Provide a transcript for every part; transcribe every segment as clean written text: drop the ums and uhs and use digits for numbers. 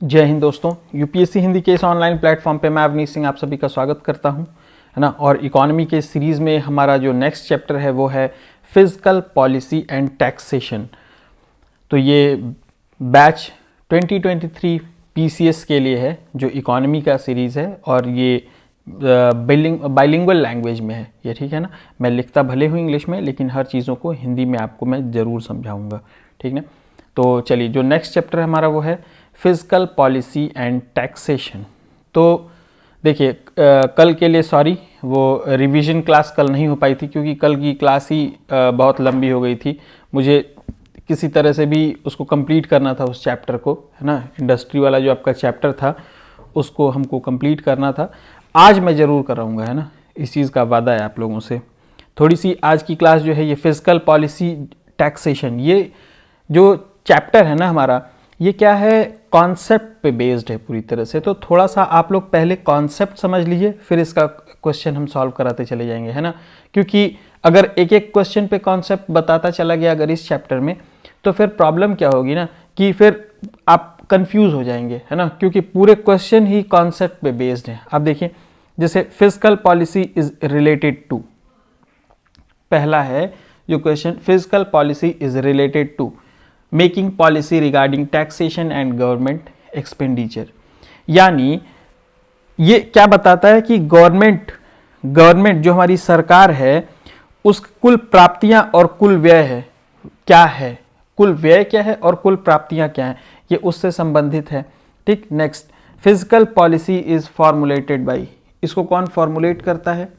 जय हिंद दोस्तों। यूपीएससी हिंदी के इस ऑनलाइन प्लेटफॉर्म पे मैं अवनीश सिंह आप सभी का स्वागत करता हूं, है ना। और इकोनॉमी के सीरीज़ में हमारा जो नेक्स्ट चैप्टर है वो है फिजिकल पॉलिसी एंड टैक्सेशन। तो ये बैच 2023 पीसीएस के लिए है, जो इकोनॉमी का सीरीज़ है, और ये बाइलिंगुअल लैंग्वेज में है ये, ठीक है ना। मैं लिखता भले हूँ इंग्लिश में, लेकिन हर चीज़ों को हिंदी में आपको मैं ज़रूर समझाऊँगा, ठीक है। तो चलिए, जो नेक्स्ट चैप्टर है हमारा वो है फिजिकल पॉलिसी एंड टैक्सेशन। तो देखिए, कल के लिए सॉरी, वो रिवीजन क्लास कल नहीं हो पाई थी क्योंकि कल की क्लास ही बहुत लंबी हो गई थी। मुझे किसी तरह से भी उसको कंप्लीट करना था, उस चैप्टर को, है ना। इंडस्ट्री वाला जो आपका चैप्टर था उसको हमको कंप्लीट करना था। आज मैं ज़रूर कराऊंगा, है ना, इस चीज़ का वादा है आप लोगों से। थोड़ी सी आज की क्लास जो है ये फिजिकल पॉलिसी टैक्सेशन, ये जो चैप्टर है ना हमारा, ये क्या है, कॉन्सेप्ट पे बेस्ड है पूरी तरह से। तो थोड़ा सा आप लोग पहले कॉन्सेप्ट समझ लीजिए, फिर इसका क्वेश्चन हम सॉल्व कराते चले जाएंगे, है ना। क्योंकि अगर एक एक क्वेश्चन पे कॉन्सेप्ट बताता चला गया अगर इस चैप्टर में, तो फिर प्रॉब्लम क्या होगी ना, कि फिर आप कंफ्यूज हो जाएंगे, है ना। क्योंकि पूरे क्वेश्चन ही कॉन्सेप्ट पे बेस्ड है। आप देखिए, जैसे physical policy is related to, पहला है जो क्वेश्चन, physical policy is related to making policy regarding taxation and government expenditure. यानी ये क्या बताता है कि गवर्नमेंट जो हमारी सरकार है, उस कुल प्राप्तियां और कुल व्यय है क्या है, कुल व्यय क्या है और कुल प्राप्तियां क्या है, ये उससे संबंधित है, ठीक। Next, physical policy is formulated by, इसको कौन फॉर्मुलेट करता है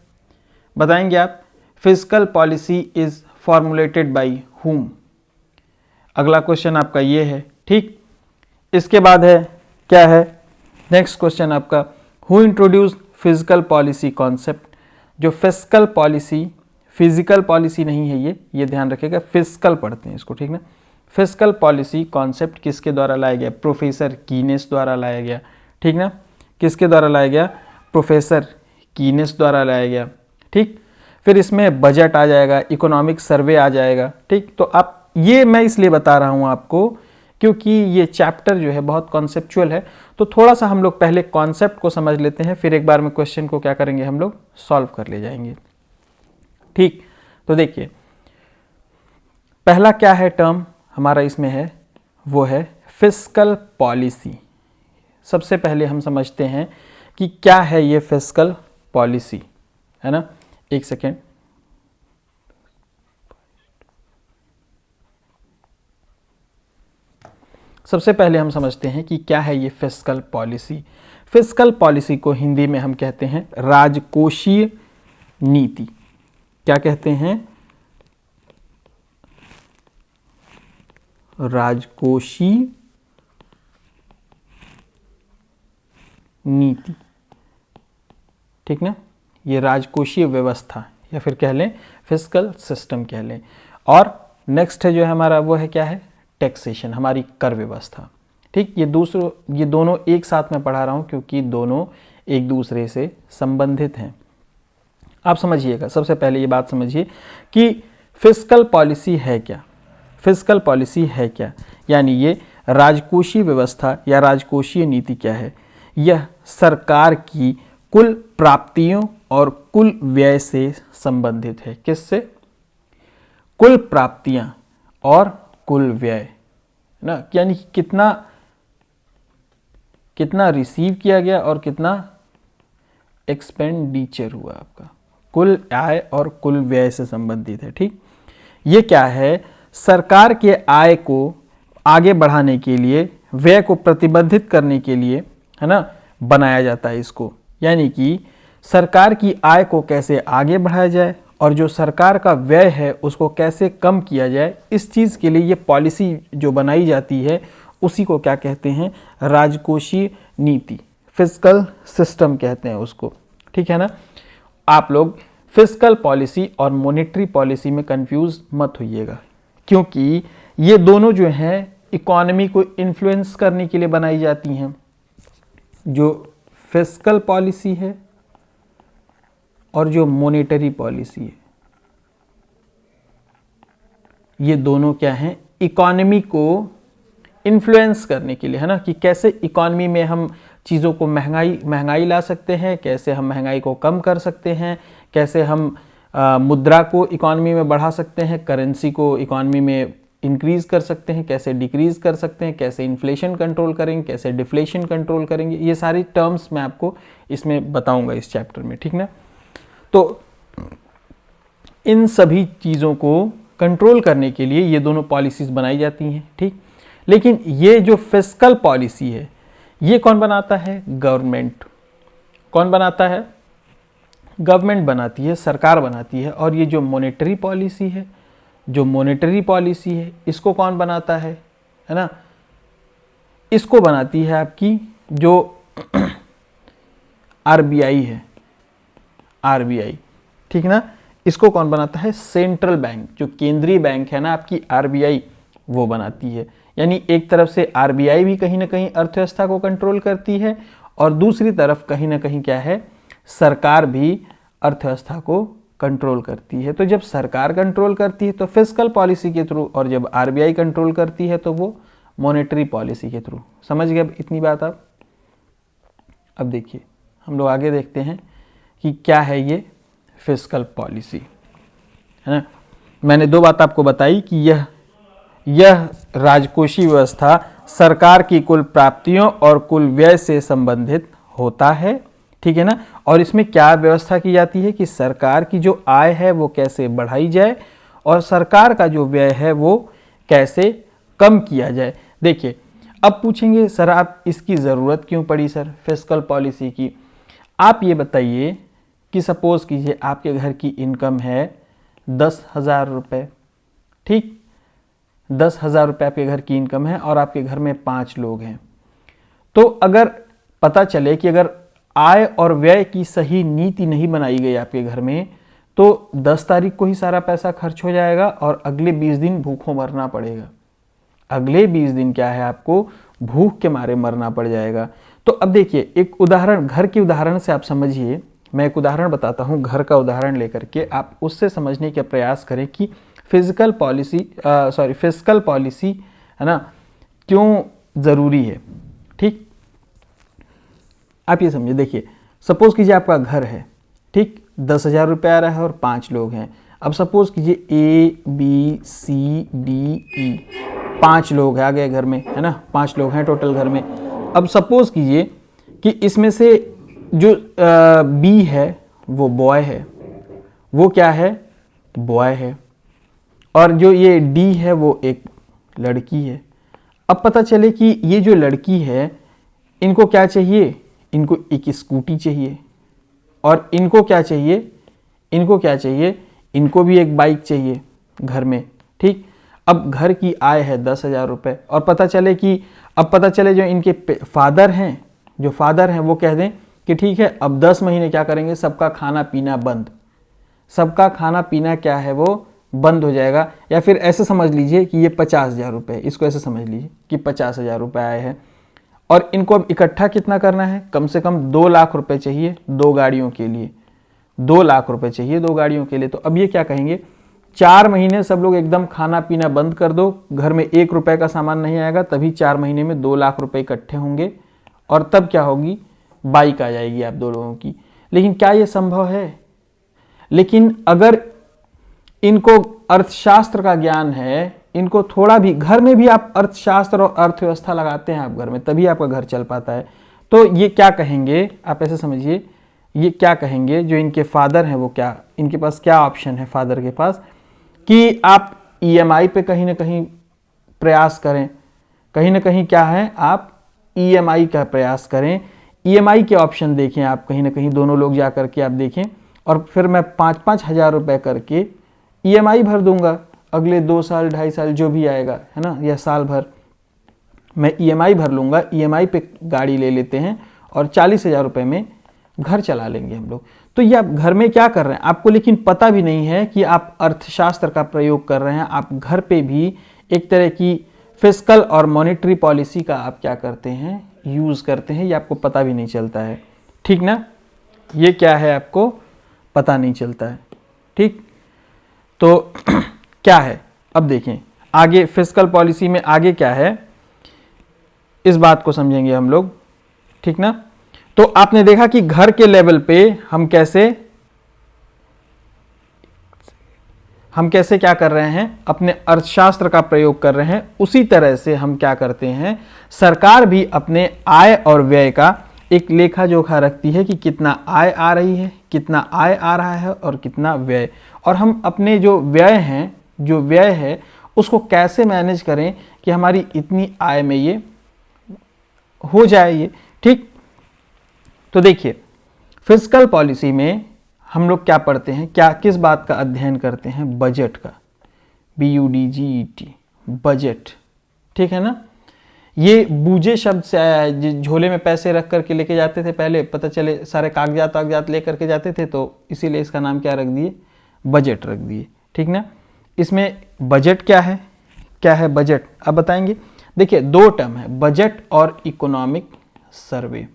बताएंगे आप। Physical policy is formulated by हुम, अगला क्वेश्चन आपका ये है, ठीक। इसके बाद है क्या है, नेक्स्ट क्वेश्चन आपका, who introduce physical policy concept. जो फिजिकल पॉलिसी, फिजिकल पॉलिसी नहीं है ये ध्यान रखिएगा, फिजिकल पढ़ते हैं इसको, ठीक ना। फिजिकल पॉलिसी कॉन्सेप्ट किसके द्वारा लाया गया, प्रोफेसर कीनेस द्वारा लाया गया, ठीक ना। किसके द्वारा लाया गया, प्रोफेसर कीनेस द्वारा लाया गया, ठीक। फिर इसमें बजट आ जाएगा, इकोनॉमिक सर्वे आ जाएगा, ठीक। तो आप, ये मैं इसलिए बता रहा हूं आपको क्योंकि ये चैप्टर जो है बहुत कॉन्सेप्चुअल है। तो थोड़ा सा हम लोग पहले कॉन्सेप्ट को समझ लेते हैं, फिर एक बार में क्वेश्चन को क्या करेंगे, हम लोग सॉल्व कर ले जाएंगे, ठीक। तो देखिए, पहला क्या है टर्म हमारा इसमें है, वो है फिस्कल पॉलिसी। सबसे पहले हम समझते हैं कि क्या है ये फिस्कल पॉलिसी, है ना। एक सेकेंड, सबसे पहले हम समझते हैं कि क्या है ये फिस्कल पॉलिसी। फिस्कल पॉलिसी को हिंदी में हम कहते हैं राजकोषीय नीति। क्या कहते हैं, राजकोषीय नीति, ठीक ना। ये राजकोषीय व्यवस्था, या फिर कह लें फिस्कल सिस्टम कह लें। और नेक्स्ट है जो है हमारा, वो है क्या है, टैक्सेशन, हमारी कर व्यवस्था, ठीक। ये दोनों एक साथ में पढ़ा रहा हूं क्योंकि दोनों एक दूसरे से संबंधित हैं। आप समझिएगा, सबसे पहले ये बात समझिए कि फिस्कल पॉलिसी है क्या। फिस्कल पॉलिसी है क्या, यानी ये राजकोषीय व्यवस्था या राजकोषीय नीति क्या है, यह सरकार की कुल प्राप्तियों और कुल व्यय से संबंधित है। किससे, कुल प्राप्तियां और कुल व्यय ना, यानी कितना कितना रिसीव किया गया और कितना एक्सपेंडिचर हुआ आपका, कुल आय और कुल व्यय से संबंधित है, ठीक। ये क्या है, सरकार के आय को आगे बढ़ाने के लिए, व्यय को प्रतिबंधित करने के लिए, है ना, बनाया जाता है इसको। यानी कि सरकार की आय को कैसे आगे बढ़ाया जाए और जो सरकार का व्यय है उसको कैसे कम किया जाए, इस चीज़ के लिए ये पॉलिसी जो बनाई जाती है उसी को क्या कहते हैं, राजकोषीय नीति, फिस्कल सिस्टम कहते हैं उसको, ठीक है ना। आप लोग फिस्कल पॉलिसी और मॉनेटरी पॉलिसी में कंफ्यूज मत होइएगा, क्योंकि ये दोनों जो हैं इकोनॉमी को इन्फ्लुएंस करने के लिए बनाई जाती हैं। जो फिस्कल पॉलिसी है और जो मॉनेटरी पॉलिसी है, ये दोनों क्या हैं, इकोनॉमी को इन्फ्लुएंस करने के लिए, है ना, कि कैसे इकॉनमी में हम चीज़ों को महंगाई ला सकते हैं, कैसे हम महंगाई को कम कर सकते हैं, कैसे हम मुद्रा को इकॉनमी में बढ़ा सकते हैं, करेंसी को इकॉनमी में इंक्रीज कर सकते हैं, कैसे डिक्रीज कर सकते हैं, कैसे इन्फ्लेशन कंट्रोल करेंगे, कैसे डिफ्लेशन कंट्रोल करेंगे। ये सारी टर्म्स मैं आपको इसमें बताऊंगा इस चैप्टर में, ठीक ना। तो इन सभी चीज़ों को कंट्रोल करने के लिए ये दोनों पॉलिसीज़ बनाई जाती हैं, ठीक। लेकिन ये जो फिस्कल पॉलिसी है ये कौन बनाता है? गवर्नमेंट। कौन बनाता है? गवर्नमेंट बनाती है, सरकार बनाती है। और ये जो मॉनेटरी पॉलिसी है, इसको कौन बनाता है ना? इसको बनाती है आपकी जो आरबीआई है, आरबीआई, ठीक ना। इसको कौन बनाता है? सेंट्रल बैंक, जो केंद्रीय बैंक है ना आपकी आरबीआई, वो बनाती है। यानी एक तरफ से आरबीआई भी कहीं ना कहीं अर्थव्यवस्था को कंट्रोल करती है और दूसरी तरफ कहीं ना कहीं क्या है, सरकार भी अर्थव्यवस्था को कंट्रोल करती है। तो जब सरकार कंट्रोल करती है तो फिस्कल पॉलिसी के थ्रू, और जब आरबीआई कंट्रोल करती है तो वो मॉनेटरी पॉलिसी के थ्रू। समझ गए अब इतनी बात आप? अब देखिए हम लोग आगे देखते हैं कि क्या है ये फिस्कल पॉलिसी, है ना। मैंने दो बात आपको बताई कि यह राजकोषीय व्यवस्था सरकार की कुल प्राप्तियों और कुल व्यय से संबंधित होता है, ठीक है ना। और इसमें क्या व्यवस्था की जाती है कि सरकार की जो आय है वो कैसे बढ़ाई जाए और सरकार का जो व्यय है वो कैसे कम किया जाए। देखिए अब पूछेंगे सर आप इसकी ज़रूरत क्यों पड़ी सर फिस्कल पॉलिसी की? आप ये बताइए कि सपोज़ कीजिए आपके घर की इनकम है 10,000 रुपये, ठीक, 10,000 रुपये आपके घर की इनकम है और आपके घर में 5 लोग हैं। तो अगर पता चले कि अगर आय और व्यय की सही नीति नहीं बनाई गई आपके घर में तो 10 तारीख को ही सारा पैसा खर्च हो जाएगा और अगले 20 दिन भूखों मरना पड़ेगा। अगले 20 दिन क्या है, आपको भूख के मारे मरना पड़ जाएगा। तो अब देखिए एक उदाहरण, घर के उदाहरण से आप समझिए। मैं एक उदाहरण बताता हूँ, घर का उदाहरण लेकर के आप उससे समझने का प्रयास करें कि फिस्कल पॉलिसी है ना क्यों ज़रूरी है, ठीक। आप ये समझिए, देखिए सपोज़ कीजिए आपका घर है, ठीक, 10,000 रुपये आ रहा है और 5 लोग हैं। अब सपोज़ कीजिए ABCDE 5 लोग हैं आ गए घर में, है ना, 5 लोग हैं टोटल घर में। अब सपोज़ कीजिए कि इसमें से जो B है वो बॉय है, वो क्या है, बॉय है, और जो ये D है वो एक लड़की है। अब पता चले कि ये जो लड़की है इनको क्या चाहिए, इनको एक स्कूटी चाहिए, और इनको क्या चाहिए, इनको भी एक बाइक चाहिए घर में, ठीक। अब घर की आय है 10,000 रुपये और पता चले जो इनके फादर हैं वो कह दें कि ठीक है अब 10 महीने क्या करेंगे, सबका खाना पीना बंद, सबका खाना पीना क्या है वो बंद हो जाएगा। या फिर ऐसे समझ लीजिए कि ये 50,000 रुपये, इसको ऐसे समझ लीजिए कि 50,000 रुपये आए हैं और इनको अब इकट्ठा कितना करना है, कम से कम 2 लाख रुपए चाहिए 2 गाड़ियों के लिए, 2 लाख रुपए चाहिए 2 गाड़ियों के लिए। तो अब ये क्या कहेंगे, 4 महीने सब लोग एकदम खाना पीना बंद कर दो, घर में 1 रुपए का सामान नहीं आएगा, तभी 4 महीने में 2 लाख रुपए इकट्ठे होंगे और तब क्या होगी, बाइक आ जाएगी आप 2 लोगों की। लेकिन क्या ये संभव है? लेकिन अगर इनको अर्थशास्त्र का ज्ञान है, इनको थोड़ा भी घर में भी आप अर्थशास्त्र और अर्थव्यवस्था लगाते हैं आप घर में, तभी आपका घर चल पाता है। तो ये क्या कहेंगे, आप ऐसे समझिए, ये क्या कहेंगे जो इनके फादर हैं वो क्या, इनके पास क्या ऑप्शन है फादर के पास कि आप ईएमआई पे कहीं ना कहीं प्रयास करें, कहीं ना कहीं क्या है, आप ईएमआई का प्रयास करें, ईएमआई के ऑप्शन देखें आप कहीं ना कहीं, दोनों लोग जा करके आप देखें और फिर मैं 5-5 हज़ार रुपये करके ईएमआई भर दूंगा अगले 2 साल 2.5 साल जो भी आएगा, है ना, या साल भर मैं ईएमआई भर लूँगा, ईएमआई पे गाड़ी ले लेते हैं और 40,000 रुपये में घर चला लेंगे हम लोग। तो ये आप घर में क्या कर रहे हैं आपको लेकिन पता भी नहीं है कि आप अर्थशास्त्र का प्रयोग कर रहे हैं, आप घर पे भी एक तरह की फिस्कल और मॉनेटरी पॉलिसी का आप क्या करते हैं, यूज़ करते हैं, ये आपको पता भी नहीं चलता है, ठीक ना। ये क्या है आपको पता नहीं चलता है, ठीक। तो क्या है, अब देखें आगे फिस्कल पॉलिसी में आगे क्या है इस बात को समझेंगे हम लोग, ठीक ना। तो आपने देखा कि घर के लेवल पे हम कैसे क्या कर रहे हैं, अपने अर्थशास्त्र का प्रयोग कर रहे हैं। उसी तरह से हम क्या करते हैं, सरकार भी अपने आय और व्यय का एक लेखा जोखा रखती है कि कितना आय आ रही है, कितना आय आ रहा है और कितना व्यय, और हम अपने जो व्यय है उसको कैसे मैनेज करें कि हमारी इतनी आय में ये हो जाए ये, ठीक। तो देखिए, फिस्कल पॉलिसी में हम लोग क्या पढ़ते हैं, किस बात का अध्ययन करते हैं, बजट का, BUDGET, बजट, ठीक है ना। ये बूझे शब्द से आया है, झोले में पैसे रख करके लेके जाते थे पहले, पता चले सारे कागजात लेकर के जाते थे, तो इसीलिए इसका नाम क्या रख दिए, बजट रख दिए, ठीक ना। इसमें बजट क्या है बजट, अब बताएंगे। देखिए, दो टर्म है, बजट और इकोनॉमिक सर्वे।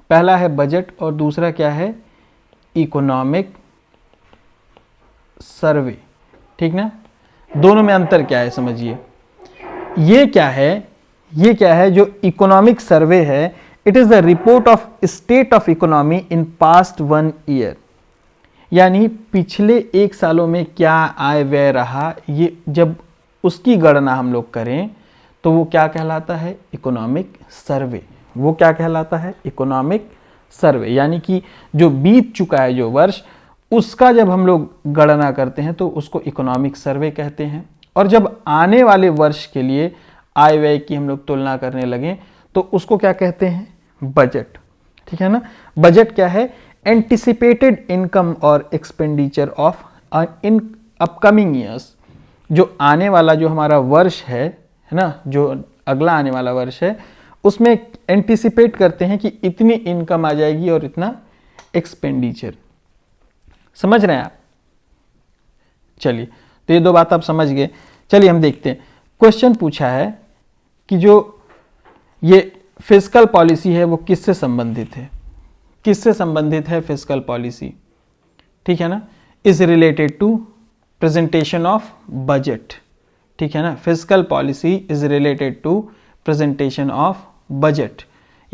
पहला है बजट और दूसरा क्या है, इकोनॉमिक सर्वे, ठीक ना। दोनों में अंतर क्या है समझिए। ये क्या है जो इकोनॉमिक सर्वे है, it is the report of state of economy in past 1 year, यानी पिछले 1 सालों में क्या आय व्यय रहा, ये जब उसकी गणना हम लोग करें तो वो क्या कहलाता है, इकोनॉमिक सर्वे। वो क्या कहलाता है, इकोनॉमिक सर्वे, यानी कि जो बीत चुका है जो वर्ष, उसका जब हम लोग गणना करते हैं तो उसको इकोनॉमिक सर्वे कहते हैं। और जब आने वाले वर्ष के लिए आय व्यय की हम लोग तुलना करने लगे तो उसको क्या कहते हैं, बजट, ठीक है ना। बजट क्या है, एंटिसिपेटेड इनकम और expenditure of in upcoming years, जो आने वाला जो हमारा वर्ष है ना, जो अगला आने वाला वर्ष है, उसमें एंटिसिपेट करते हैं कि इतनी इनकम आ जाएगी और इतना एक्सपेंडिचर। समझ रहे हैं आप? चलिए, तो ये दो बात आप समझ गए। चलिए हम देखते हैं, क्वेश्चन पूछा है कि जो ये फिस्कल पॉलिसी है वो किससे संबंधित है, फिस्कल पॉलिसी, ठीक है ना, is related to presentation of budget, ठीक है ना। Fiscal policy is related to presentation of budget,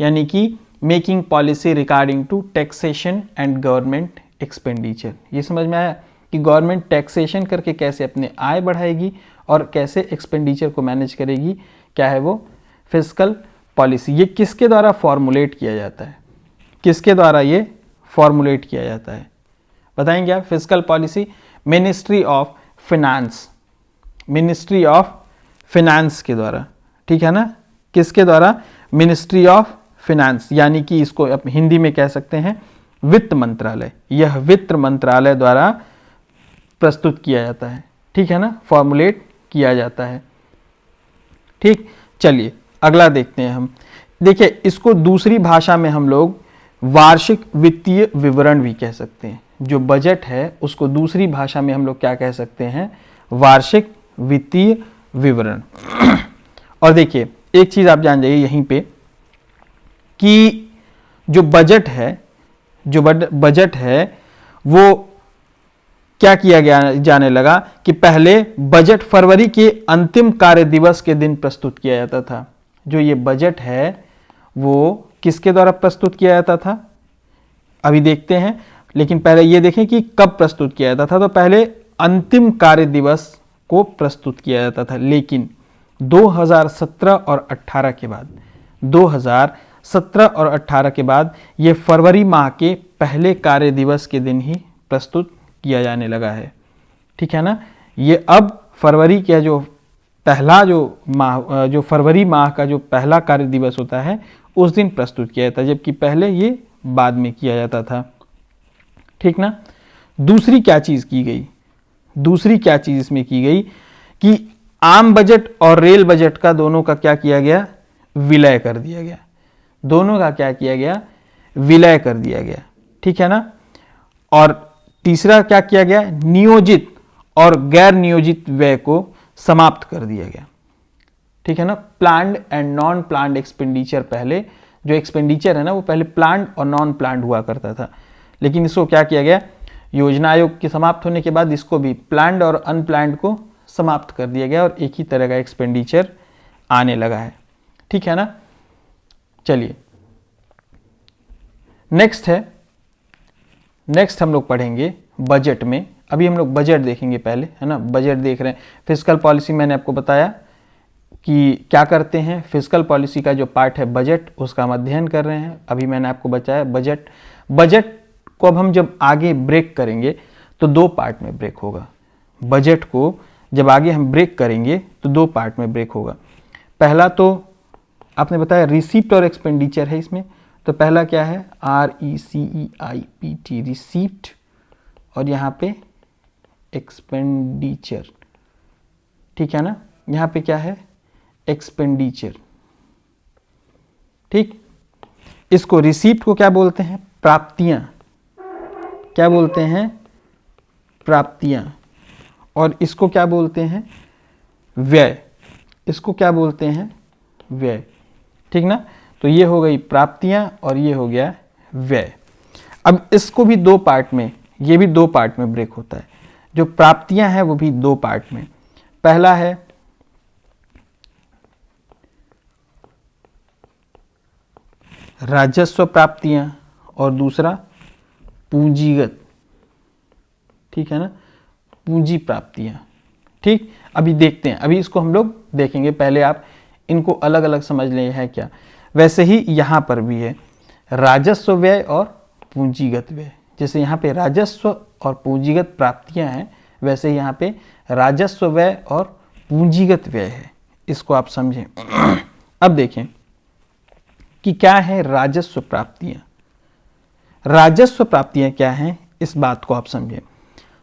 यानी कि making policy regarding to taxation and government expenditure. ये समझ में आया कि गवर्नमेंट टैक्सेशन करके कैसे अपने आय बढ़ाएगी और कैसे एक्सपेंडिचर को मैनेज करेगी, क्या है वो, फिस्कल पॉलिसी। ये किसके द्वारा फॉर्मुलेट किया जाता है, किसके द्वारा ये फॉर्मुलेट किया जाता है, बताएंगे आप। Fiscal policy ministry of finance के द्वारा, ठीक है ना। किसके द्वारा, मिनिस्ट्री ऑफ फिनांस, यानी कि इसको हिंदी में कह सकते हैं वित्त मंत्रालय। यह वित्त मंत्रालय द्वारा प्रस्तुत किया जाता है, ठीक है ना, फॉर्मुलेट किया जाता है, ठीक। चलिए अगला देखते हैं हम। देखिए, इसको दूसरी भाषा में हम लोग वार्षिक वित्तीय विवरण भी कह सकते हैं। जो बजट है उसको दूसरी भाषा में हम लोग क्या कह सकते हैं, वार्षिक वित्तीय विवरण। और देखिए, एक चीज आप जान जाइए यहीं पे कि जो बजट है वो क्या किया गया जाने लगा कि पहले बजट फरवरी के अंतिम कार्य दिवस के दिन प्रस्तुत किया जाता था। जो ये बजट है वो किसके द्वारा प्रस्तुत किया जाता था, अभी देखते हैं, लेकिन पहले ये देखें कि कब प्रस्तुत किया जाता था। तो पहले अंतिम कार्य दिवस को प्रस्तुत किया जाता था, लेकिन 2017 और 18 के बाद, 2017 और 18 के बाद ये फरवरी माह के पहले कार्य दिवस के दिन ही प्रस्तुत किया जाने लगा है, ठीक है ना। ये अब फरवरी का जो पहला जो फरवरी माह का जो पहला कार्य दिवस होता है उस दिन प्रस्तुत किया जाता है, जबकि पहले ये बाद में किया जाता था, ठीक ना। दूसरी क्या चीज इसमें की गई कि आम बजट और रेल बजट का दोनों का क्या किया गया, विलय कर दिया गया। दोनों का क्या किया गया, विलय कर दिया गया, ठीक है ना। और तीसरा क्या किया गया, नियोजित और गैर नियोजित व्यय को समाप्त कर दिया गया, ठीक है ना। Planned and non planned expenditure, पहले जो एक्सपेंडिचर है ना वो पहले प्लान्ड और नॉन प्लान्ड हुआ करता था, लेकिन इसको क्या किया गया, योजना आयोग के समाप्त होने के बाद इसको भी प्लान्ड और अनप्लान्ड को समाप्त कर दिया गया और एक ही तरह का एक्सपेंडिचर आने लगा है, ठीक है ना। चलिए नेक्स्ट हम लोग पढ़ेंगे बजट में। अभी हम लोग बजट देखेंगे पहले, है ना। बजट देख रहे हैं। फिस्कल पॉलिसी मैंने आपको बताया कि क्या करते हैं। फिस्कल पॉलिसी का जो पार्ट है बजट, उसका हम अध्ययन कर रहे हैं। अभी मैंने आपको बताया बजट को अब हम जब आगे ब्रेक करेंगे तो 2 पार्ट में ब्रेक होगा। बजट को जब आगे हम ब्रेक करेंगे तो 2 पार्ट में ब्रेक होगा। पहला तो आपने बताया रिसीप्ट और एक्सपेंडिचर है इसमें। तो पहला क्या है, RECEIPT, रिसीप्ट, और यहाँ पे एक्सपेंडिचर, ठीक है ना। यहाँ पे क्या है, एक्सपेंडिचर, ठीक। इसको रिसीप्ट को क्या बोलते हैं, प्राप्तियां, क्या बोलते हैं, प्राप्तियां। और इसको क्या बोलते हैं, व्यय, इसको क्या बोलते हैं, व्यय, ठीक ना। तो ये हो गई प्राप्तियां और ये हो गया व्यय। अब इसको भी 2 पार्ट में, ये भी 2 पार्ट में ब्रेक होता है। जो प्राप्तियां हैं वो भी 2 पार्ट में। पहला है राजस्व प्राप्तियां और दूसरा पूंजीगत, ठीक है ना, पूंजी प्राप्तियां, ठीक। अभी देखते हैं, अभी इसको हम लोग देखेंगे। पहले आप इनको अलग अलग समझ लें है क्या। वैसे ही यहां पर भी है राजस्व व्यय और पूंजीगत व्यय। जैसे यहाँ पे राजस्व और पूंजीगत प्राप्तियां हैं, वैसे यहाँ पे राजस्व व्यय और पूंजीगत व्यय है। इसको आप समझें। अब देखें कि क्या है राजस्व प्राप्तियां। राजस्व प्राप्तियां क्या हैं, इस बात को आप समझें।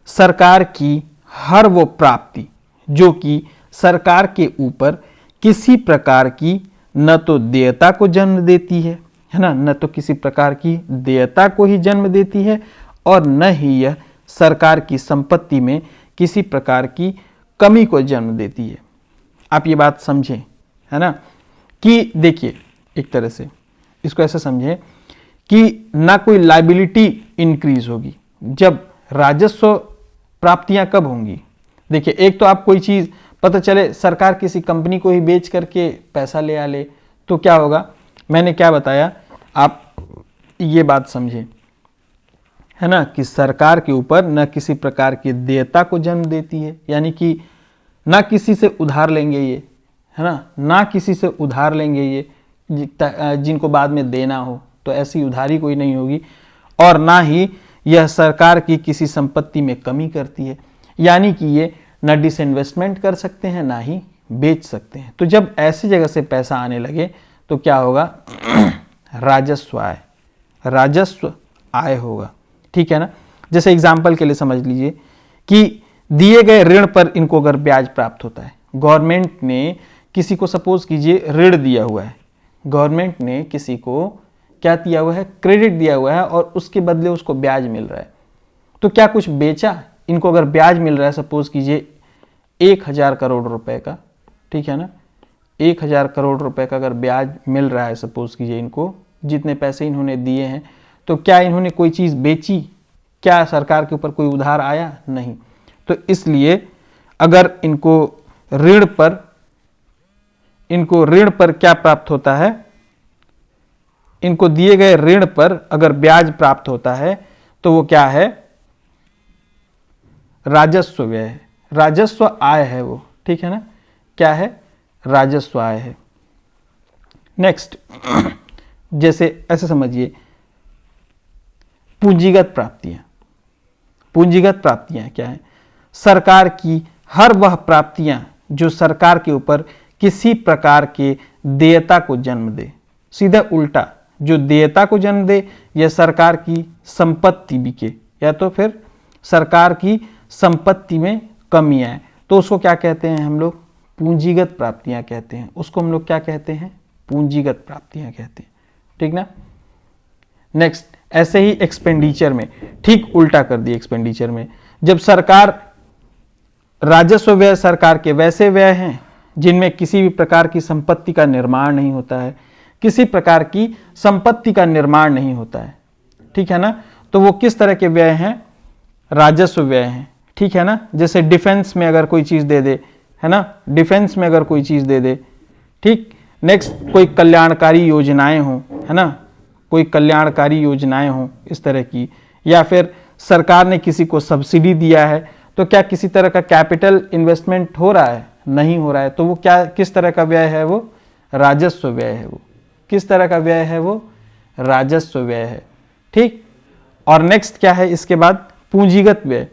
सरकार की हर वो प्राप्ति जो कि सरकार के ऊपर किसी प्रकार की न तो देयता को जन्म देती है ना, न तो किसी प्रकार की देयता को ही जन्म देती है, और न ही यह सरकार की संपत्ति में किसी प्रकार की कमी को जन्म देती है। आप ये बात समझें, है ना, कि देखिए एक तरह से इसको ऐसे समझें कि ना कोई लायबिलिटी इंक्रीज होगी। जब राजस्व प्राप्तियां कब होंगी, देखिए एक तो आप कोई चीज पता चले सरकार किसी कंपनी को ही बेच करके पैसा ले आ ले, तो क्या होगा, मैंने क्या बताया, आप ये बात समझें, है ना, कि सरकार के ऊपर न किसी प्रकार की देयता को जन्म देती है, यानी कि ना किसी से उधार लेंगे ये, है ना किसी से उधार लेंगे ये जिनको बाद में देना हो, तो ऐसी उधारी कोई नहीं होगी। और ना ही यह सरकार की किसी संपत्ति में कमी करती है, यानी कि ये ना डिसइन्वेस्टमेंट कर सकते हैं ना ही बेच सकते हैं। तो जब ऐसी जगह से पैसा आने लगे तो क्या होगा, राजस्व आय होगा, ठीक है ना। जैसे एग्जाम्पल के लिए समझ लीजिए कि दिए गए ऋण पर इनको अगर ब्याज प्राप्त होता है, गवर्नमेंट ने किसी को सपोज कीजिए ऋण दिया हुआ है, गवर्नमेंट ने किसी को क्या दिया हुआ है, क्रेडिट दिया हुआ है, और उसके बदले उसको ब्याज मिल रहा है। तो क्या कुछ बेचा, इनको अगर ब्याज मिल रहा है सपोज कीजिए 1000 करोड़ रुपए का, ठीक है ना, 1000 करोड़ रुपए का अगर ब्याज मिल रहा है सपोज कीजिए इनको, जितने पैसे इन्होंने दिए हैं, तो क्या इन्होंने कोई चीज़ बेची, क्या सरकार के ऊपर कोई उधार आया, नहीं। तो इसलिए अगर इनको ऋण पर क्या प्राप्त होता है, इनको दिए गए ऋण पर अगर ब्याज प्राप्त होता है तो वो क्या है, राजस्व व्यय है, राजस्व आय है वो, ठीक है ना, क्या है, राजस्व आय है। नेक्स्ट जैसे ऐसे समझिए पूंजीगत प्राप्तियां क्या है, सरकार की हर वह प्राप्तियां जो सरकार के ऊपर किसी प्रकार के देयता को जन्म दे, सीधा उल्टा, जो देयता को जन्म दे या सरकार की संपत्ति बिके, या तो फिर सरकार की संपत्ति में कमी आए, तो उसको क्या कहते हैं हम लोग, पूंजीगत प्राप्तियां कहते हैं। उसको हम लोग क्या कहते हैं, पूंजीगत प्राप्तियां कहते हैं, ठीक ना। नेक्स्ट ऐसे ही एक्सपेंडिचर में ठीक उल्टा कर दिए। एक्सपेंडिचर में जब सरकार, राजस्व व्यय सरकार के वैसे व्यय हैं जिनमें किसी भी प्रकार की संपत्ति का निर्माण नहीं होता है, किसी प्रकार की संपत्ति का निर्माण नहीं होता है, ठीक है ना, तो वो किस तरह के व्यय हैं, राजस्व व्यय हैं, ठीक है ना। जैसे डिफेंस में अगर कोई चीज दे दे, है ना, डिफेंस में अगर कोई चीज दे दे, ठीक, नेक्स्ट कोई कल्याणकारी योजनाएं हों, है ना, कोई कल्याणकारी योजनाएं हों इस तरह की, या फिर सरकार ने किसी को सब्सिडी दिया है, तो क्या किसी तरह का कैपिटल इन्वेस्टमेंट हो रहा है? नहीं हो रहा है, तो वो क्या, किस तरह का व्यय है? वो राजस्व व्यय है। वो किस तरह का व्यय है? वो राजस्व व्यय है। ठीक। और नेक्स्ट क्या है इसके बाद? पूंजीगत व्यय।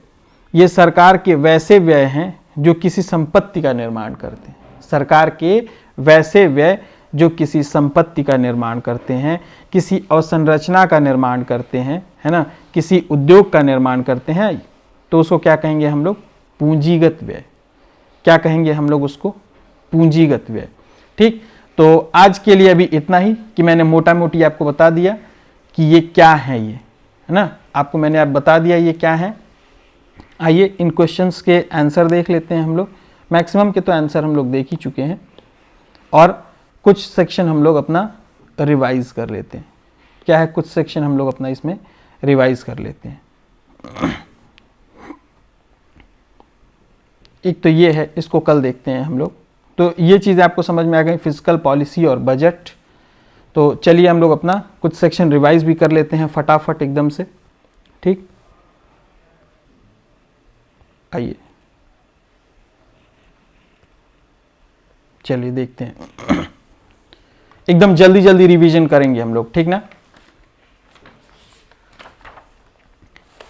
ये सरकार के वैसे व्यय हैं जो किसी संपत्ति का निर्माण करते हैं। सरकार के वैसे व्यय जो किसी संपत्ति का निर्माण करते हैं, किसी अवसंरचना का निर्माण करते हैं, है ना, किसी उद्योग का निर्माण करते हैं, तो उसको क्या कहेंगे हम लोग? पूंजीगत व्यय। क्या कहेंगे हम लोग उसको? पूंजीगत व्यय। ठीक। तो आज के लिए अभी इतना ही कि मैंने मोटा मोटी आपको बता दिया कि ये क्या है, ये, है ना, आपको मैंने आप बता दिया ये क्या है। आइए इन क्वेश्चंस के आंसर देख लेते हैं हम लोग। मैक्सिमम के तो आंसर हम लोग देख ही चुके हैं, और कुछ सेक्शन हम लोग अपना रिवाइज कर लेते हैं। क्या है? कुछ सेक्शन हम लोग अपना इसमें रिवाइज कर लेते हैं। एक तो ये है, इसको कल देखते हैं हम लोग। तो ये चीज़ें आपको समझ में आ गई, फिजिकल पॉलिसी और बजट। तो चलिए हम लोग अपना कुछ सेक्शन रिवाइज भी कर लेते हैं फटाफट एकदम से। ठीक, आइए चलिए देखते हैं। एकदम जल्दी जल्दी रिवीजन करेंगे हम लोग, ठीक ना।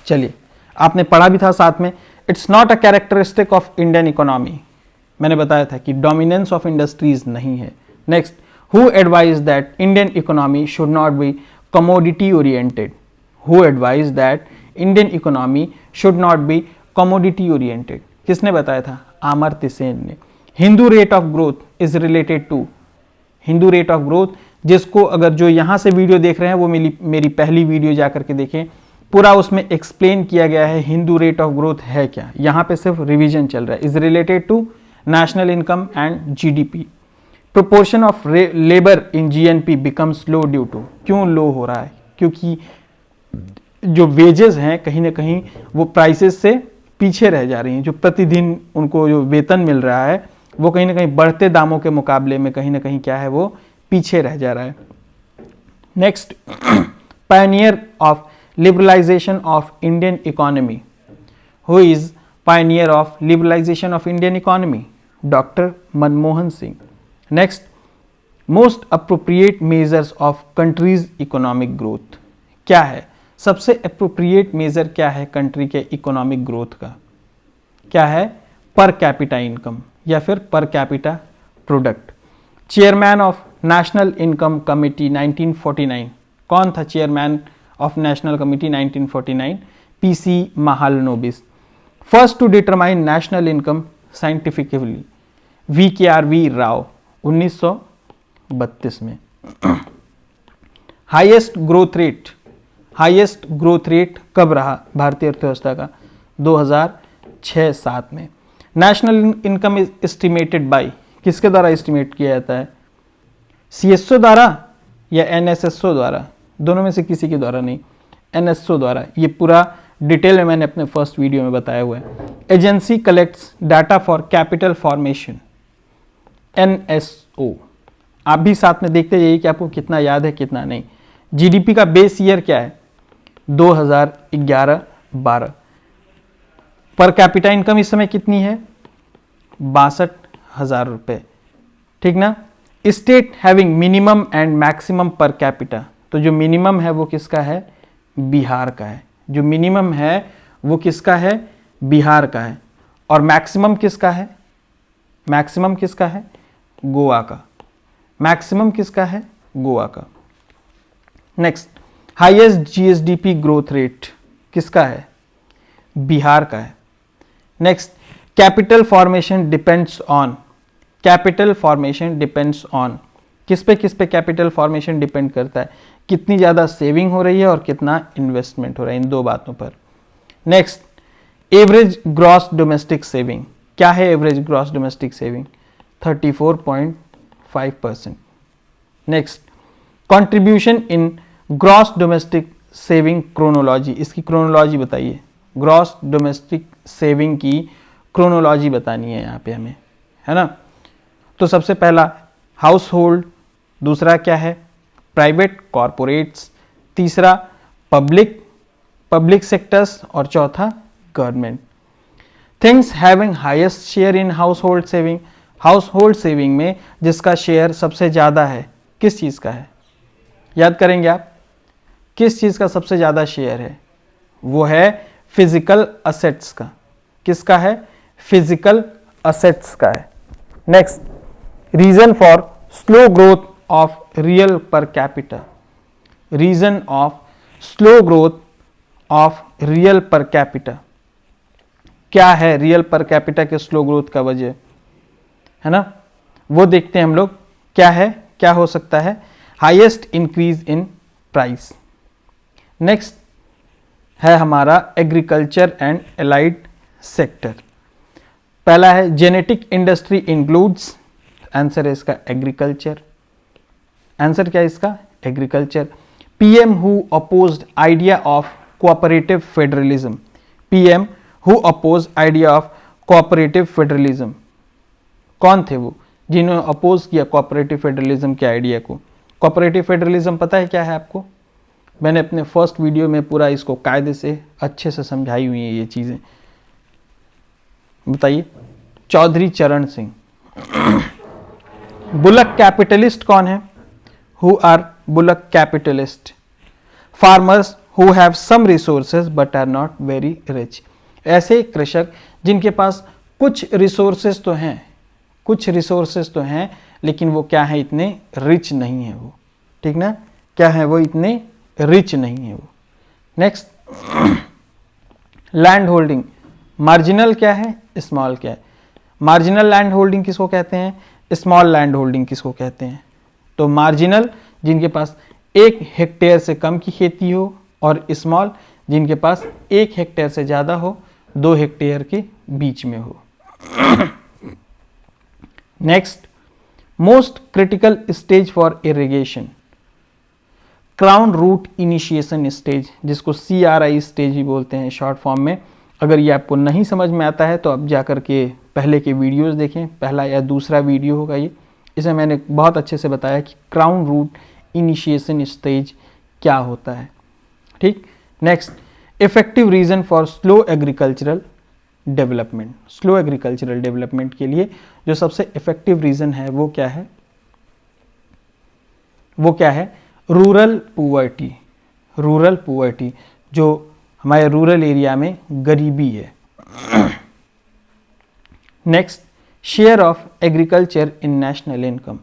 चलिए, आपने पढ़ा भी था साथ में, it's not a characteristic of Indian economy. मैंने बताया था कि डोमिनेंस ऑफ इंडस्ट्रीज नहीं है। Next, who advise that Indian economy should not be commodity oriented? Who advise that Indian economy should not be commodity oriented? किसने बताया था? अमर्त्य सेन ने। Hindu rate of growth is related to, Hindu rate of growth, जिसको अगर जो यहां से वीडियो देख रहे हैं वो मेरी पहली वीडियो जाकर के देखें, पूरा उसमें एक्सप्लेन किया गया है हिंदू रेट ऑफ ग्रोथ है क्या। यहां पे सिर्फ रिवीजन चल रहा है। Is related to national income and GDP. Proportion of labour in GNP becomes low due to, क्यों लो हो रहा है? क्योंकि जो वेजेस हैं कहीं ना कहीं वो प्राइसेस से पीछे रह जा रही हैं। जो प्रतिदिन उनको जो वेतन मिल रहा है वो कहीं ना कहीं बढ़ते दामों के मुकाबले में कहीं ना कहीं क्या है, वो पीछे रह जा रहा है। Next, pioneer of liberalisation of Indian economy. Who is pioneer of liberalisation of Indian economy? Doctor Manmohan Singh. Next, most appropriate measures of country's economic growth. क्या है सबसे अप्रोप्रिएट मेजर? क्या है कंट्री के इकोनॉमिक ग्रोथ का? क्या है? पर कैपिटा इनकम या फिर per capita product. Chairman of national income committee 1949, कौन था chairman of national committee 1949? PC Mahalanobis. First to determine national income scientifically, V Rao 1932 में। हाईएस्ट ग्रोथ रेट कब रहा भारतीय अर्थव्यवस्था का? 2006-07 में। National income is estimated by, किसके द्वारा एस्टिमेट किया जाता है? सीएसओ द्वारा या एनएसएसओ द्वारा? दोनों में से किसी के द्वारा नहीं, एनएसओ द्वारा। ये पूरा डिटेल में मैंने अपने फर्स्ट वीडियो में बताया हुआ है। Agency collects data for capital formation, NSO. आप भी साथ में देखते जाइए कि आपको कितना याद है कितना नहीं। जीडीपी का बेस ईयर क्या है? 2011-12। पर कैपिटा इनकम इस समय कितनी है? 62,000 रुपए, ठीक ना। State having minimum and maximum per capita, तो जो मिनिमम है वो किसका है? बिहार का है। जो मिनिमम है वो किसका है? बिहार का है। और मैक्सिमम किसका है? मैक्सिमम किसका है? गोवा का। मैक्सिमम किसका है? गोवा का। Next, highest GSDP growth rate किसका है? बिहार का है। Next, capital formation depends on, capital formation depends on, किस पे कैपिटल फॉर्मेशन डिपेंड करता है? कितनी ज़्यादा सेविंग हो रही है और कितना इन्वेस्टमेंट हो रहा है, इन दो बातों पर। Next, average gross domestic saving. क्या है average gross domestic saving? 34.5%। Next, contribution in gross domestic saving chronology, इसकी क्रोनोलॉजी बताइए। ग्रॉस डोमेस्टिक सेविंग की क्रोनोलॉजी बतानी है यहाँ पे हमें, है ना। तो सबसे पहला हाउस होल्ड दूसरा क्या है, प्राइवेट कॉरपोरेट्स, तीसरा पब्लिक सेक्टर्स और चौथा government. Things having highest share in house hold saving में जिसका शेयर सबसे ज़्यादा है किस चीज़ का है, याद करेंगे आप, किस चीज़ का सबसे ज़्यादा शेयर है, वो है फिजिकल असेट्स का। किसका है, फिजिकल असेट्स का है। Next, reason for slow growth of real per capita, reason of slow growth of real per capita, क्या है रियल पर कैपिटा के स्लो ग्रोथ का वजह, है ना, वो देखते हैं हम लोग। क्या है, क्या हो सकता है, highest increase in price. Next है हमारा एग्रीकल्चर एंड एलाइड सेक्टर। पहला है जेनेटिक इंडस्ट्री इंक्लूड्स, आंसर है इसका एग्रीकल्चर। आंसर क्या है इसका, agriculture. PM who opposed idea of cooperative federalism, PM who oppose idea of cooperative federalism, कौन थे वो जिन्होंने अपोज किया कोऑपरेटिव फेडरलिज्म के आइडिया को। कोऑपरेटिव फेडरलिज्म पता है क्या है आपको, मैंने अपने फर्स्ट वीडियो में पूरा इसको कायदे से अच्छे से समझाई हुई है ये चीज़ें, बताइए। चौधरी चरण सिंह। बुलक कैपिटलिस्ट कौन है, who are bullock capitalist, farmers who have some resources but are not very rich, ऐसे कृषक जिनके पास कुछ रिसोर्सेज तो हैं, कुछ रिसोर्सेज तो हैं लेकिन वो क्या है, इतने रिच नहीं है वो, ठीक ना, क्या है वो, इतने रिच नहीं है वो। नेक्स्ट, लैंड होल्डिंग, मार्जिनल क्या है, स्मॉल क्या है, मार्जिनल लैंड होल्डिंग किसको कहते हैं, स्मॉल लैंड होल्डिंग किसको कहते हैं। तो मार्जिनल जिनके पास 1 हेक्टेयर से कम की खेती हो, और स्मॉल जिनके पास 1 हेक्टेयर से ज़्यादा हो, 2 हेक्टेयर के बीच में हो। Next, most critical stage for irrigation, crown root initiation stage, जिसको CRI स्टेज भी बोलते हैं शॉर्ट फॉर्म में। अगर ये आपको नहीं समझ में आता है तो आप जाकर के पहले के वीडियोस देखें, पहला या दूसरा वीडियो होगा ये, इसमें मैंने बहुत अच्छे से बताया कि क्राउन रूट इनिशिएशन स्टेज क्या होता है, ठीक। Next, effective reason for slow agricultural development, slow agricultural development के लिए जो सबसे इफेक्टिव रीजन है वो क्या है, वो क्या है, रूरल पुअर्टी, रूरल पुअर्टी, जो हमारे रूरल एरिया में गरीबी है। Next, share of agriculture in national income,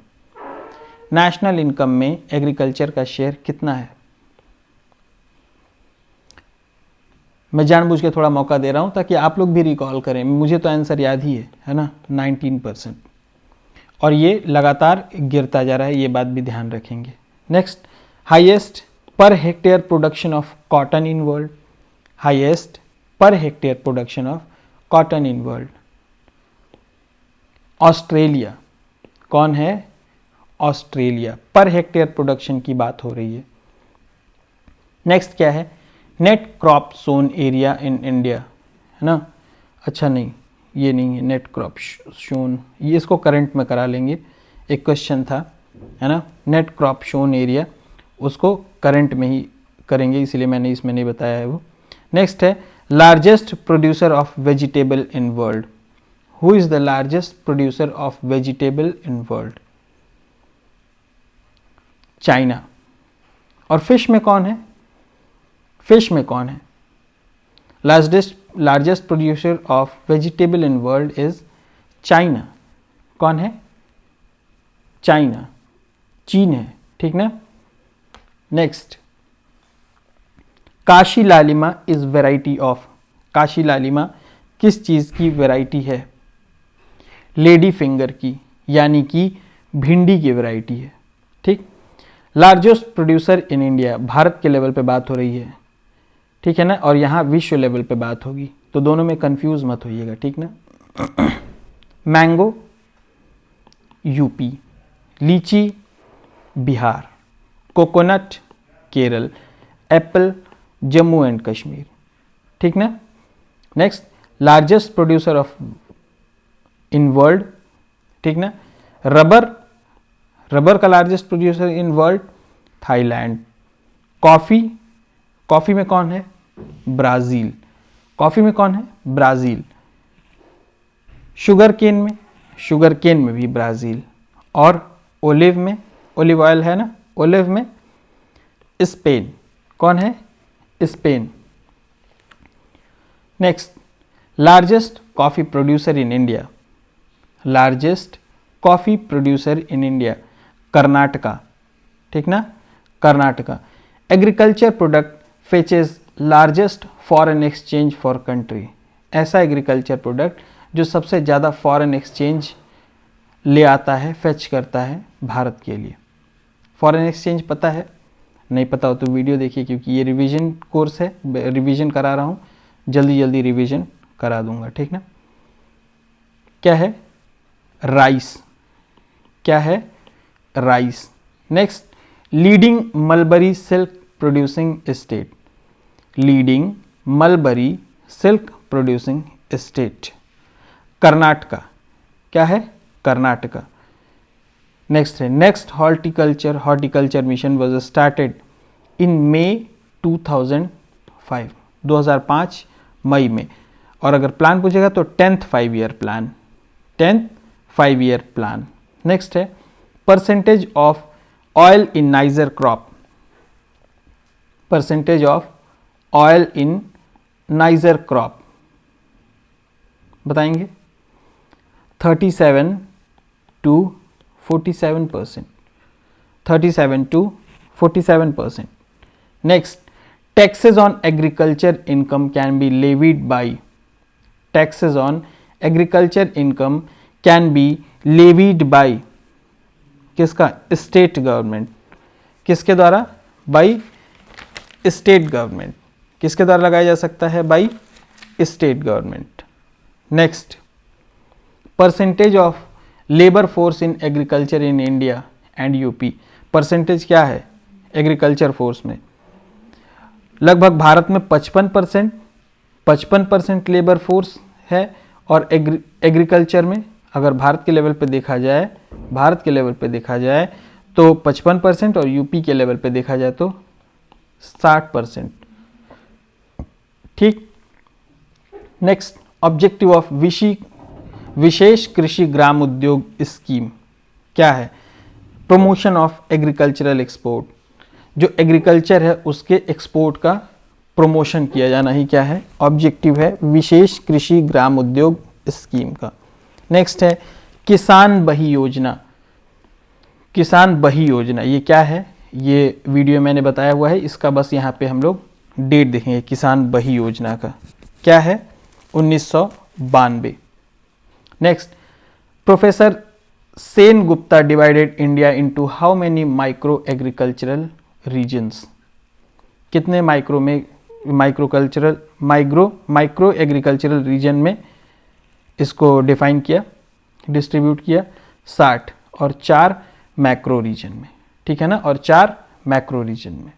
national income में एग्रीकल्चर का शेयर कितना है। मैं जानबूझ के थोड़ा मौका दे रहा हूं ताकि आप लोग भी रिकॉल करें, मुझे तो आंसर याद ही है ना, 19%, और ये लगातार गिरता जा रहा है, ये बात भी ध्यान रखेंगे। Next, highest per hectare production of cotton in world, highest per hectare production of cotton in world, Australia. कौन है, ऑस्ट्रेलिया, पर हेक्टेयर प्रोडक्शन की बात हो रही है। नेक्स्ट क्या है, net crop sown area in India, है ना, अच्छा नहीं ये नहीं है, नेट क्रॉप शोन, ये इसको करंट में करा लेंगे, एक क्वेश्चन था, है ना, नेट क्रॉप शोन एरिया, उसको करंट में ही करेंगे, इसलिए मैंने इसमें नहीं बताया है वो। नेक्स्ट है largest producer of vegetable in world, who is the largest producer of vegetable in world, China. और फिश में कौन है, फिश में कौन है, largest producer of vegetable in world is China, कौन है, चाइना, चीन है, ठीक ना। नेक्स्ट, काशी लालिमा इज वेराइटी ऑफ, काशी लालिमा किस चीज की वेराइटी है, लेडी फिंगर की, यानी कि भिंडी की वेराइटी है, ठीक। Largest producer in India, Bharat के लेवल पे बात हो रही है, ठीक है ना, और यहाँ विश्व लेवल पे बात होगी, तो दोनों में कंफ्यूज मत होइएगा, ठीक ना। मैंगो यूपी, लीची Bihar, coconut Kerala, Apple Jammu and Kashmir, ठीक ना। Next, largest producer of in world, ठीक ना, रबर, रबर का largest producer in world, Thailand. Coffee में कौन है? ब्राजील। कॉफी में कौन है? ब्राजील। शुगर केन में भी ब्राजील। और ओलिव में, ओलिव ऑयल है ना, ओलिव में स्पेन। कौन है? Spain. Next, largest coffee producer in India, largest coffee producer in India, Karnataka. ठीक ना, Karnataka. Agriculture product fetches largest foreign exchange for country, ऐसा एग्रीकल्चर प्रोडक्ट जो सबसे ज़्यादा फॉरेन एक्सचेंज ले आता है, फेच करता है भारत के लिए। फॉरेन एक्सचेंज पता है? नहीं पता हो तो वीडियो देखिए, क्योंकि ये रिवीजन कोर्स है, रिवीजन करा रहा हूँ, जल्दी जल्दी रिवीजन करा दूंगा। ठीक ना। क्या है? राइस। क्या है? Rice. Next, leading mulberry silk producing state, leading mulberry silk producing state, Karnataka. क्या है? कर्नाटका। नेक्स्ट है, next horticulture mission was started in May 2005, 2005 मई में। और अगर प्लान पूछेगा तो 10th 5 year plan, 10th 5 year plan. Next है, percentage of oil in niger crop, percentage of oil in niger crop बताएंगे? 37 to 47%, 37 to 47%। Next, taxes on agriculture income can be levied by, taxes on agriculture income can be levied by किसका? State government. किसके द्वारा? By state government. किसके द्वारा लगाया जा सकता है? By state government. Next, percentage of labour force in agriculture in India and UP, percentage क्या है एग्रीकल्चर फोर्स में? लगभग भारत में 55% लेबर फोर्स है, और एग्रीकल्चर में अगर भारत के लेवल पे देखा जाए, भारत के लेवल पे देखा जाए तो 55%, और यूपी के लेवल पे देखा जाए तो 60%। ठीक। नेक्स्ट, ऑब्जेक्टिव ऑफ विशेष कृषि ग्राम उद्योग स्कीम क्या है? प्रमोशन ऑफ एग्रीकल्चरल एक्सपोर्ट, जो एग्रीकल्चर है उसके एक्सपोर्ट का प्रमोशन किया जाना ही क्या है? ऑब्जेक्टिव है विशेष कृषि ग्राम उद्योग स्कीम का। नेक्स्ट है किसान बही योजना, किसान बही योजना ये क्या है? ये वीडियो मैंने बताया हुआ है, इसका बस यहाँ पे हम लोग डेट देखेंगे। किसान बही योजना का क्या है? 1992। Next, professor Sen Gupta divided India into how many micro agricultural regions, कितने माइक्रो एग्रीकल्चरल रीजन में इसको डिफाइन किया, डिस्ट्रीब्यूट किया? 60, और 4 मैक्रो रीजन में। ठीक है ना, और 4 मैक्रो रीजन में।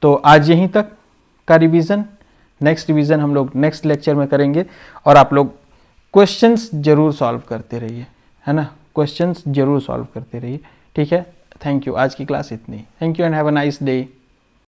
तो आज यहीं तक का रिवीजन, नेक्स्ट रिवीजन हम लोग नेक्स्ट लेक्चर में करेंगे। और आप लोग क्वेश्चंस जरूर सॉल्व करते रहिए, है ना, क्वेश्चंस जरूर सॉल्व करते रहिए। ठीक है, थैंक यू। आज की क्लास इतनी। Thank you and have a nice day.